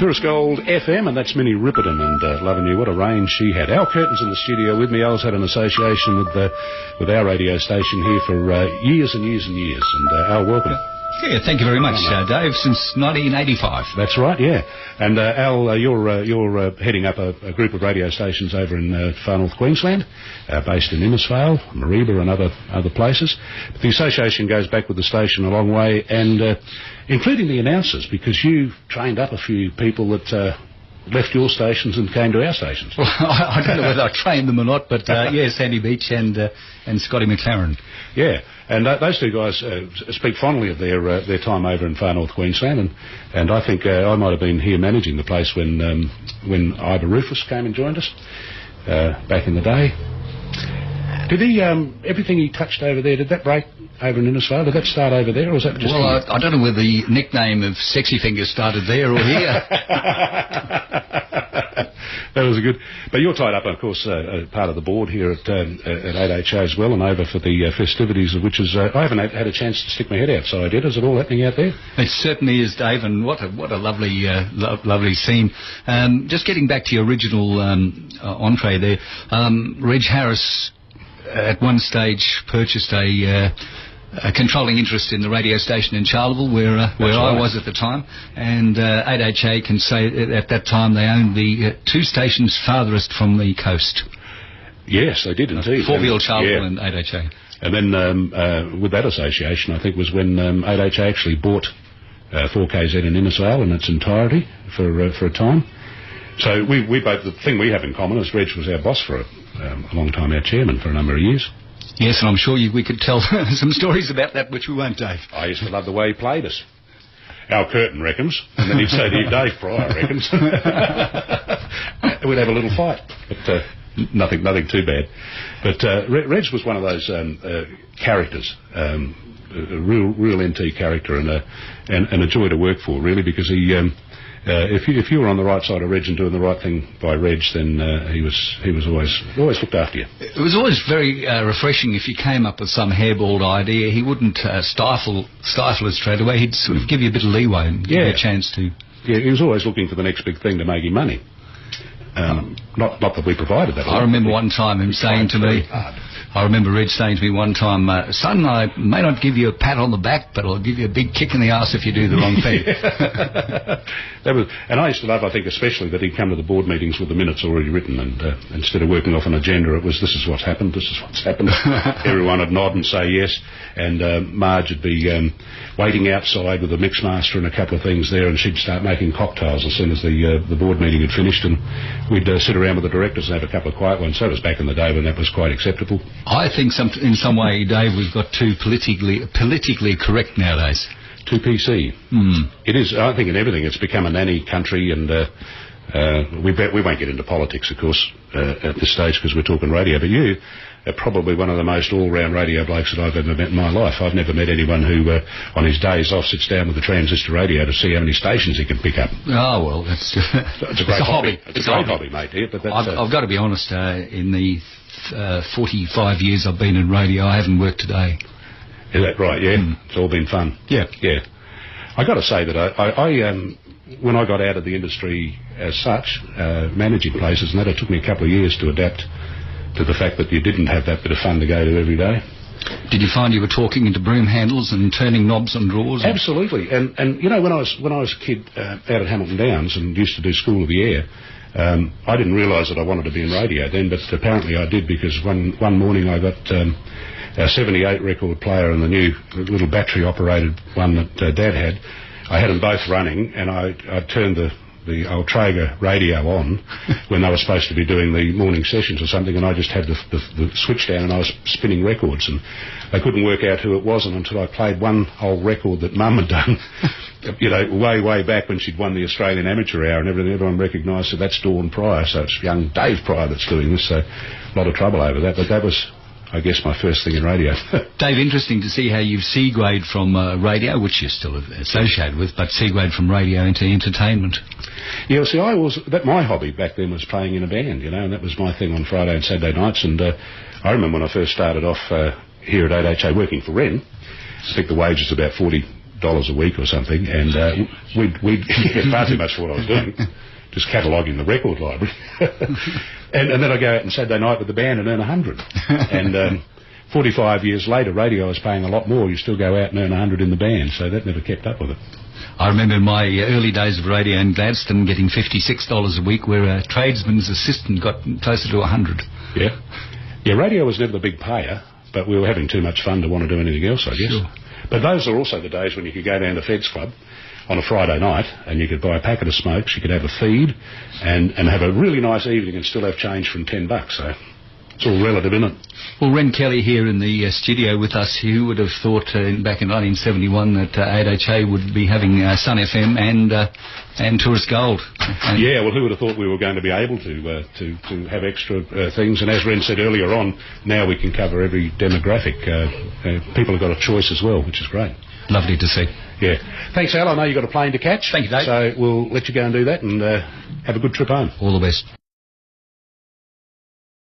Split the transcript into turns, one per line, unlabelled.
Tourist Gold FM, and that's Minnie Ripperton and loving you. What a range she had. Al Kirton's in the studio with me. Al's had an association with our radio station here for years and years and years. And Al, welcome.
Yeah, thank you very much, Dave, since 1985.
That's right, yeah. And Al, you're heading up a group of radio stations over in far north Queensland, based in Innisfail, Mareeba and other places. But the association goes back with the station a long way, and including the announcers, because you trained up a few people that left your stations and came to our stations.
Well, I don't know whether I trained them or not, but yeah, Sandy Beach and Scotty McLaren.
Yeah, and those two guys speak fondly of their time over in far north Queensland, and I think I might have been here managing the place when Ivor Rufus came and joined us back in the day. Did he everything he touched over there, did that break over in Innisfail? Did that start over there, or was that just...
Well, I don't know whether the nickname of Sexy Fingers started there or here.
That was a good... But you're tied up, of course, part of the board here at 8HO as well, and over for the festivities, of which is... I haven't had a chance to stick my head outside yet. Is it all happening out there?
It certainly is, Dave, and what a lovely lovely scene. Just getting back to your original entree there, Reg Harris at one stage purchased a controlling interest in the radio station in Charleville, where I was at the time, and 8HA can say at that time they owned the two stations farthest from the coast.
Yes, they did indeed.
Fortville, Charleville, and 8HA.
And then with that association, I think was when 8HA actually bought 4KZ in Innisfail in its entirety for a time. So we both, the thing we have in common is Reg was our boss for a long time, our chairman for a number of years.
Yes, and I'm sure we could tell some stories about that, which we won't, Dave.
I used to love the way he played us. Al Kirton reckons, and then he'd say to you, Dave Pryor reckons. We'd have a little fight, but nothing too bad. But Reg was one of those characters, a real NT character, and a joy to work for, really, because he... if you were on the right side of Reg and doing the right thing by Reg, then he was always looked after you.
It was always very refreshing if you came up with some hairballed idea. He wouldn't stifle it straight away. He'd sort of give you a bit of leeway and give you a chance to...
Yeah, he was always looking for the next big thing to make him money. Not that we provided that.
I remember one time him saying to me... I remember Reg saying to me one time, son, I may not give you a pat on the back, but I'll give you a big kick in the arse if you do the wrong thing.
And I used to love, I think, especially that he'd come to the board meetings with the minutes already written, and instead of working off an agenda, it was, this is what's happened, this is what's happened. Everyone would nod and say yes, and Marge would be waiting outside with a mixmaster and a couple of things there, and she'd start making cocktails as soon as the board meeting had finished, and we'd sit around with the directors and have a couple of quiet ones. So it was back in the day when that was quite acceptable.
I think in some way, Dave, we've got too politically correct nowadays.
Too PC. It is. I think in everything it's become a nanny country, and we won't get into politics, of course, at this stage because we're talking radio. But you are probably one of the most all-round radio blokes that I've ever met in my life. I've never met anyone who, on his days off, sits down with a transistor radio to see how many stations he can pick up.
Oh well, it's
a great hobby. It's a great hobby, mate. Yeah, but that's,
I've got to be honest. In the 45 years I've been in radio, I haven't worked a day.
Is that right? Yeah, It's all been fun.
Yeah.
I got to say that I when I got out of the industry as such, managing places and that, it took me a couple of years to adapt to the fact that you didn't have that bit of fun to go to every day.
Did you find you were talking into broom handles and turning knobs and drawers?
Absolutely. And you know, when I was a kid out at Hamilton Downs and used to do School of the Air, I didn't realise that I wanted to be in radio then, but apparently I did, because one morning I got our 78 record player and the new little battery-operated one that Dad had. I had them both running, and I turned the old Traeger radio on when they were supposed to be doing the morning sessions or something, and I just had the switch down and I was spinning records, and they couldn't work out who it was until I played one old record that Mum had done, you know, way back when she'd won the Australian Amateur Hour and everything. Everyone recognised that that's Dawn Pryor, so it's young Dave Pryor that's doing this, so a lot of trouble over that, but that was, I guess, my first thing in radio.
Dave, interesting to see how you've segued from radio, which you're still associated with, but segued from radio into entertainment.
Yeah, see, my hobby back then was playing in a band, you know, and that was my thing on Friday and Saturday nights, and I remember when I first started off here at 8HA working for Ren, I think the wage was about $40 a week or something, and we'd get far too much for what I was doing, just cataloguing the record library. and then I'd go out on Saturday night with the band and earn 100. And 45 years later, radio is paying a lot more. You still go out and earn 100 in the band, so that never kept up with it.
I remember in my early days of radio in Gladstone getting $56 a week, where a tradesman's assistant got closer to 100.
Yeah. Yeah, radio was never the big payer, but we were having too much fun to want to do anything else, I guess.
Sure.
But those are also the days when you could go down to Feds Club on a Friday night and you could buy a packet of smokes, you could have a feed and have a really nice evening and still have change from $10. So it's all relative, isn't it?
Well, Ren Kelly here in the studio with us. Who would have thought back in 1971 that 8HA would be having Sun FM and Tourist Gold?
Yeah, well, who would have thought we were going to be able to have extra things? And as Ren said earlier on, now we can cover every demographic. People have got a choice as well, which is great.
Lovely to see.
Yeah. Thanks, Al. I know you've got a plane to catch.
Thank you, Dave.
So we'll let you go and do that and have a good trip home.
All the best.